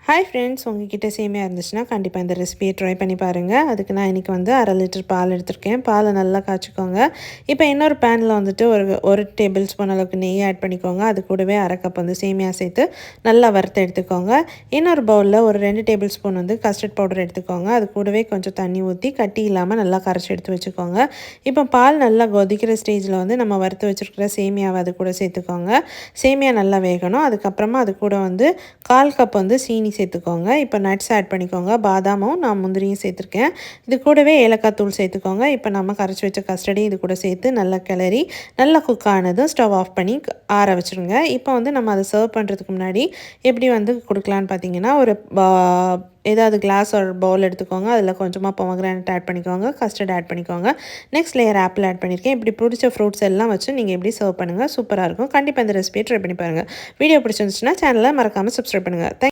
Hi friends, உங்ககிட்ட சேமியா இருந்துச்சுன்னா கண்டிப்பாக இந்த ரெசிபியை ட்ரை பண்ணி பாருங்கள். அதுக்கு நான் இன்றைக்கி வந்து 1/2 லிட்டர் பால் எடுத்திருக்கேன். பாலை நல்லா காய்ச்சிக்கோங்க. இப்போ இன்னொரு பேனில் வந்துட்டு ஒரு டேபிள் ஸ்பூன் அளவுக்கு நெய் ஆட் பண்ணிக்கோங்க. அது கூடவே 1/2 கப் வந்து சேமியா சேர்த்து நல்லா வறுத்து எடுத்துக்கோங்க. இன்னொரு பவுலில் ஒரு 2 டேபிள் ஸ்பூன் வந்து கஸ்டர்ட் பவுடர் எடுத்துக்கோங்க. அது கூடவே கொஞ்சம் தண்ணி ஊற்றி கட்டி இல்லாமல் நல்லா கரைச்சி எடுத்து வச்சுக்கோங்க. இப்போ பால் நல்லா கொதிக்கிற ஸ்டேஜில் வந்து நம்ம வறுத்து வச்சுருக்கிற சேமியாவை அது கூட சேர்த்துக்கோங்க. சேமியா நல்லா வேகணும். அதுக்கப்புறமா அது கூட வந்து 1/4 கப் வந்து சீனி சேர்த்துக்கோங்க. இப்போ நட்ஸ் ஆட் பண்ணிக்கோங்க. பாதாமும் நான் முந்திரியும் சேர்த்துருக்கேன். இது கூடவே ஏலக்காய் தூள் சேர்த்துக்கோங்க. இப்போ நம்ம கரைச்சி வச்ச கஸ்டர்டையும் இது கூட சேர்த்து நல்லா கிளறி நல்லா குக் ஆனதும் ஸ்டவ் ஆஃப் பண்ணி ஆற வச்சுருங்க. இப்போ வந்து நம்ம அதை சர்வ் பண்ணுறதுக்கு முன்னாடி எப்படி வந்து கொடுக்கலான்னு பார்த்தீங்கன்னா, ஒரு ஏதாவது கிளாஸ் ஒரு பவுல் எடுத்துக்கோங்க. அதில் கொஞ்சமாக பொமக்ரானட் ஆட் பண்ணிக்கோங்க. கஸ்டர்ட் ஆட் பண்ணிக்கோங்க. நெக்ஸ்ட் லேயர் ஆப்பிள் ஆட் பண்ணியிருக்கேன். இப்படி பிடிச்ச ஃப்ரூட்ஸ் எல்லாம் வச்சு நீங்கள் எப்படி சர்வ் பண்ணுங்கள். சூப்பராக இருக்கும். கண்டிப்பாக இந்த ரெசிபியை ட்ரை பண்ணி பாருங்கள். வீடியோ பிடிச்சிருந்துச்சுன்னா சேனலை மறக்காமல் சப்ஸ்கிரைப் பண்ணுங்கள்.